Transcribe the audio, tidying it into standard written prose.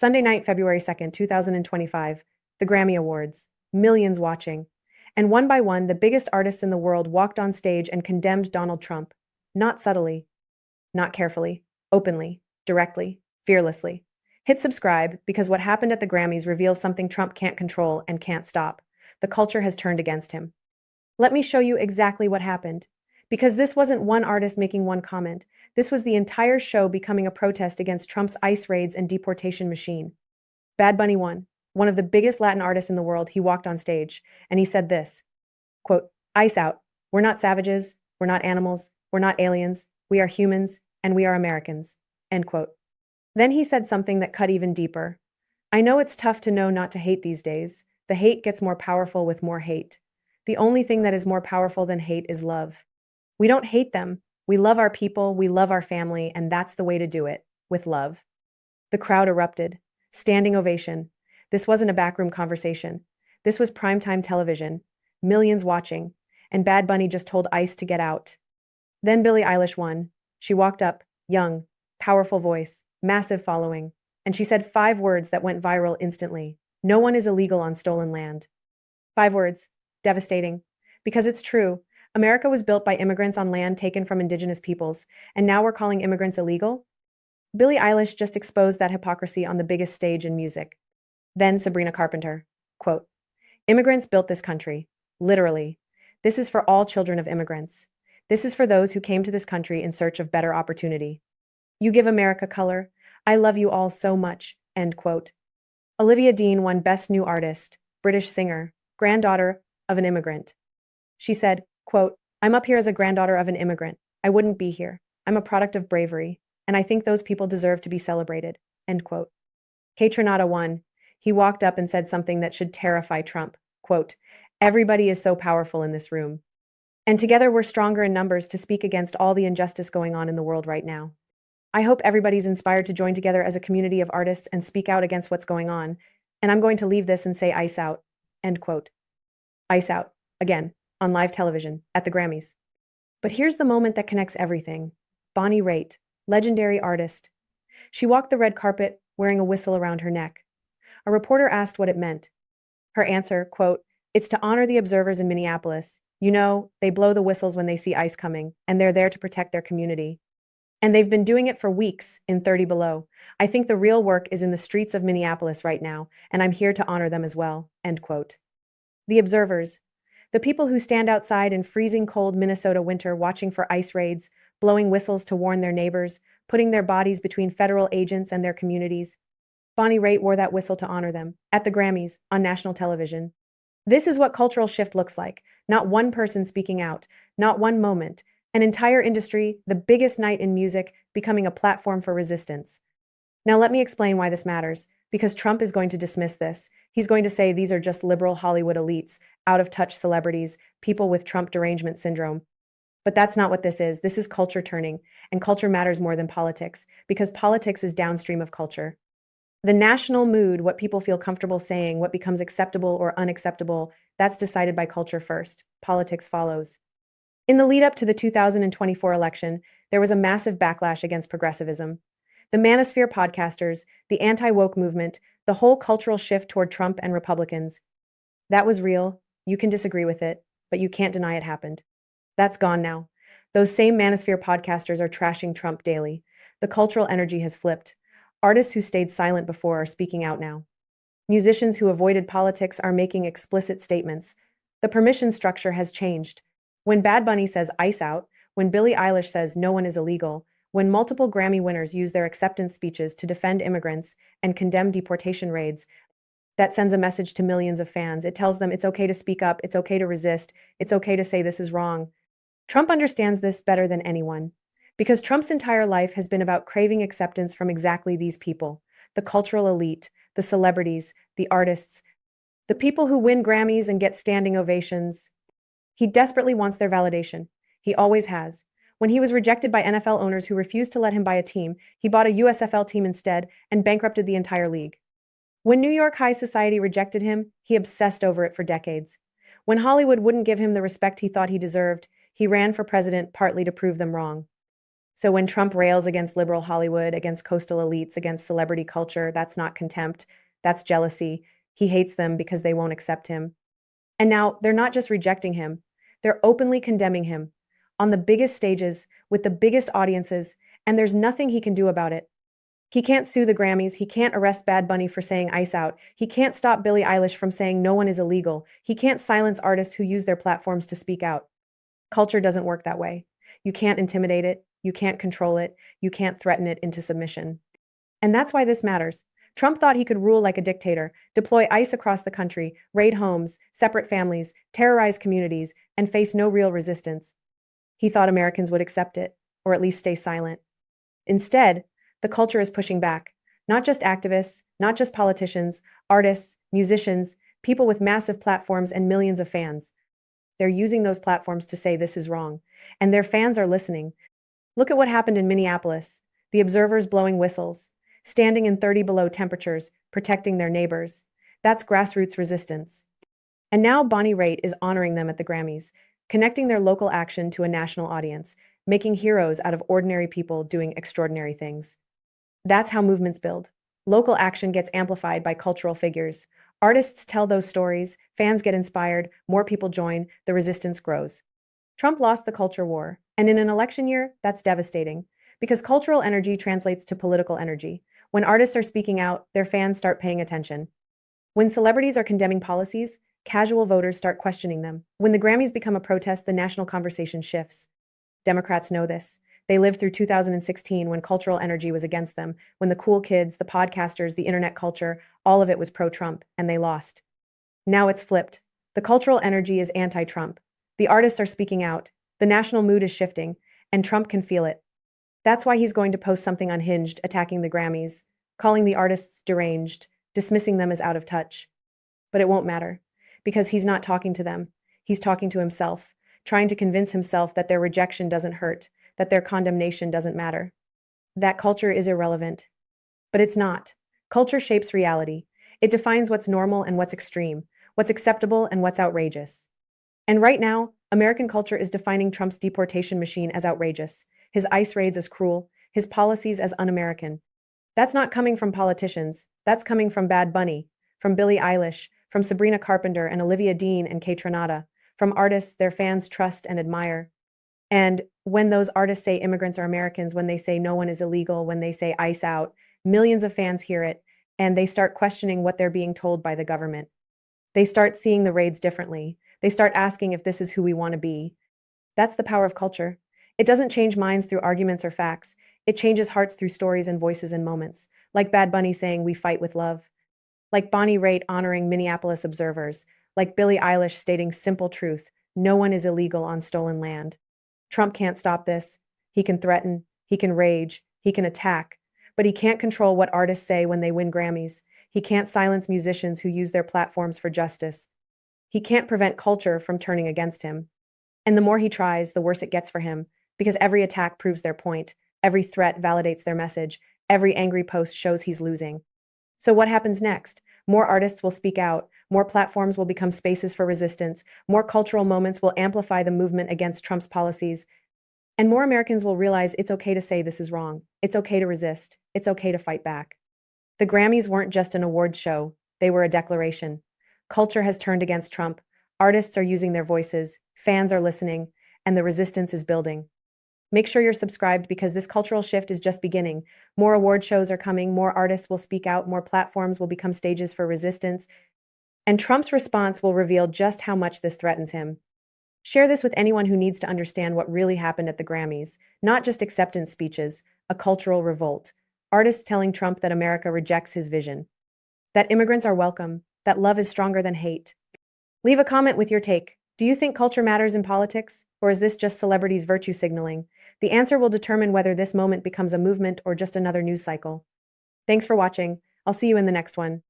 Sunday night, February 2nd, 2025, the Grammy Awards, millions watching. And one by one, the biggest artists in the world walked on stage and condemned Donald Trump. Not subtly, not carefully, openly, directly, fearlessly. Hit subscribe because what happened at the Grammys reveals something Trump can't control and can't stop. The culture has turned against him. Let me show you exactly what happened. Because this wasn't one artist making one comment. This was the entire show becoming a protest against Trump's ICE raids and deportation machine. Bad Bunny won. One of the biggest Latin artists in the world, he walked on stage, and he said this, quote, "Ice out. We're not savages. We're not animals. We're not aliens. We are humans, and we are Americans." End quote. Then he said something that cut even deeper. "I know it's tough to know not to hate these days. The hate gets more powerful with more hate. The only thing that is more powerful than hate is love. We don't hate them. We love our people, we love our family, and that's the way to do it, with love." The crowd erupted. Standing ovation. This wasn't a backroom conversation. This was primetime television. Millions watching. And Bad Bunny just told ICE to get out. Then Billie Eilish won. She walked up, young, powerful voice, massive following. And she said 5 words that went viral instantly. No one is illegal on stolen land. 5 words. Devastating. Because it's true. America was built by immigrants on land taken from indigenous peoples, and now we're calling immigrants illegal? Billie Eilish just exposed that hypocrisy on the biggest stage in music. Then Sabrina Carpenter, quote, "Immigrants built this country. Literally. This is for all children of immigrants. This is for those who came to this country in search of better opportunity. You give America color. I love you all so much." End quote. Olivia Dean won Best New Artist, British singer, granddaughter of an immigrant. She said, quote, "I'm up here as a granddaughter of an immigrant. I wouldn't be here. I'm a product of bravery, and I think those people deserve to be celebrated." End quote. Kaytranada won. He walked up and said something that should terrify Trump. Quote, "Everybody is so powerful in this room. And together we're stronger in numbers to speak against all the injustice going on in the world right now. I hope everybody's inspired to join together as a community of artists and speak out against what's going on. And I'm going to leave this and say ice out." End quote. Ice out. Again, on live television, at the Grammys. But here's the moment that connects everything. Bonnie Raitt, legendary artist. She walked the red carpet wearing a whistle around her neck. A reporter asked what it meant. Her answer, quote, "It's to honor the observers in Minneapolis. You know, they blow the whistles when they see ice coming, and they're there to protect their community. And they've been doing it for weeks in 30 below. I think the real work is in the streets of Minneapolis right now, and I'm here to honor them as well." End quote. The observers. The people who stand outside in freezing cold Minnesota winter watching for ice raids, blowing whistles to warn their neighbors, putting their bodies between federal agents and their communities. Bonnie Raitt wore that whistle to honor them, at the Grammys, on national television. This is what cultural shift looks like. Not one person speaking out, not one moment. An entire industry, the biggest night in music, becoming a platform for resistance. Now let me explain why this matters, because Trump is going to dismiss this. He's going to say these are just liberal Hollywood elites, out-of-touch celebrities, people with Trump derangement syndrome. But that's not what this is. This is culture turning, and culture matters more than politics, because politics is downstream of culture. The national mood, what people feel comfortable saying, what becomes acceptable or unacceptable, that's decided by culture first. Politics follows. In the lead up to the 2024 election, there was a massive backlash against progressivism. The Manosphere podcasters, the anti-woke movement, the whole cultural shift toward Trump and Republicans. That was real. You can disagree with it, but you can't deny it happened. That's gone now. Those same Manosphere podcasters are trashing Trump daily. The cultural energy has flipped. Artists who stayed silent before are speaking out now. Musicians who avoided politics are making explicit statements. The permission structure has changed. When Bad Bunny says ice out, when Billie Eilish says no one is illegal, when multiple Grammy winners use their acceptance speeches to defend immigrants and condemn deportation raids, that sends a message to millions of fans. It tells them it's okay to speak up, it's okay to resist, it's okay to say this is wrong. Trump understands this better than anyone, because Trump's entire life has been about craving acceptance from exactly these people, the cultural elite, the celebrities, the artists, the people who win Grammys and get standing ovations. He desperately wants their validation. He always has. When he was rejected by NFL owners who refused to let him buy a team, he bought a USFL team instead and bankrupted the entire league. When New York high society rejected him, he obsessed over it for decades. When Hollywood wouldn't give him the respect he thought he deserved, he ran for president partly to prove them wrong. So when Trump rails against liberal Hollywood, against coastal elites, against celebrity culture, that's not contempt, that's jealousy. He hates them because they won't accept him. And now they're not just rejecting him, they're openly condemning him on the biggest stages with the biggest audiences, and there's nothing he can do about it. He can't sue the Grammys. He can't arrest Bad Bunny for saying Ice Out. He can't stop Billie Eilish from saying no one is illegal. He can't silence artists who use their platforms to speak out. Culture doesn't work that way. You can't intimidate it. You can't control it. You can't threaten it into submission. And that's why this matters. Trump thought he could rule like a dictator, deploy ICE across the country, raid homes, separate families, terrorize communities, and face no real resistance. He thought Americans would accept it, or at least stay silent. Instead, the culture is pushing back. Not just activists, not just politicians, artists, musicians, people with massive platforms and millions of fans. They're using those platforms to say this is wrong. And their fans are listening. Look at what happened in Minneapolis. The observers blowing whistles, standing in 30 below temperatures, protecting their neighbors. That's grassroots resistance. And now Bonnie Raitt is honoring them at the Grammys, connecting their local action to a national audience, making heroes out of ordinary people doing extraordinary things. That's how movements build. Local action gets amplified by cultural figures. Artists tell those stories, fans get inspired, more people join, the resistance grows. Trump lost the culture war, and in an election year, that's devastating. Because cultural energy translates to political energy. When artists are speaking out, their fans start paying attention. When celebrities are condemning policies, casual voters start questioning them. When the Grammys become a protest, the national conversation shifts. Democrats know this. They lived through 2016 when cultural energy was against them, when the cool kids, the podcasters, the internet culture, all of it was pro-Trump, and they lost. Now it's flipped. The cultural energy is anti-Trump. The artists are speaking out. The national mood is shifting, and Trump can feel it. That's why he's going to post something unhinged, attacking the Grammys, calling the artists deranged, dismissing them as out of touch. But it won't matter, because he's not talking to them. He's talking to himself, trying to convince himself that their rejection doesn't hurt, that their condemnation doesn't matter, that culture is irrelevant. But it's not. Culture shapes reality. It defines what's normal and what's extreme, what's acceptable and what's outrageous. And right now, American culture is defining Trump's deportation machine as outrageous, his ICE raids as cruel, his policies as un-American. That's not coming from politicians. That's coming from Bad Bunny, from Billie Eilish, from Sabrina Carpenter and Olivia Dean and Kate Renata, from artists their fans trust and admire. And when those artists say immigrants are Americans, when they say no one is illegal, when they say ICE out, millions of fans hear it, and they start questioning what they're being told by the government. They start seeing the raids differently. They start asking if this is who we want to be. That's the power of culture. It doesn't change minds through arguments or facts. It changes hearts through stories and voices and moments. Like Bad Bunny saying, "We fight with love." Like Bonnie Raitt honoring Minneapolis observers. Like Billie Eilish stating simple truth, no one is illegal on stolen land. Trump can't stop this. He can threaten, he can rage, he can attack, but he can't control what artists say when they win Grammys. He can't silence musicians who use their platforms for justice. He can't prevent culture from turning against him. And the more he tries, the worse it gets for him, because every attack proves their point, every threat validates their message, every angry post shows he's losing. So what happens next? More artists will speak out, more platforms will become spaces for resistance, more cultural moments will amplify the movement against Trump's policies, and more Americans will realize it's okay to say this is wrong. It's okay to resist. It's okay to fight back. The Grammys weren't just an awards show, they were a declaration. Culture has turned against Trump, artists are using their voices, fans are listening, and the resistance is building. Make sure you're subscribed because this cultural shift is just beginning. More award shows are coming, more artists will speak out, more platforms will become stages for resistance, and Trump's response will reveal just how much this threatens him. Share this with anyone who needs to understand what really happened at the Grammys, not just acceptance speeches, a cultural revolt. Artists telling Trump that America rejects his vision, that immigrants are welcome, that love is stronger than hate. Leave a comment with your take. Do you think culture matters in politics, or is this just celebrities' virtue signaling? The answer will determine whether this moment becomes a movement or just another news cycle. Thanks for watching. I'll see you in the next one.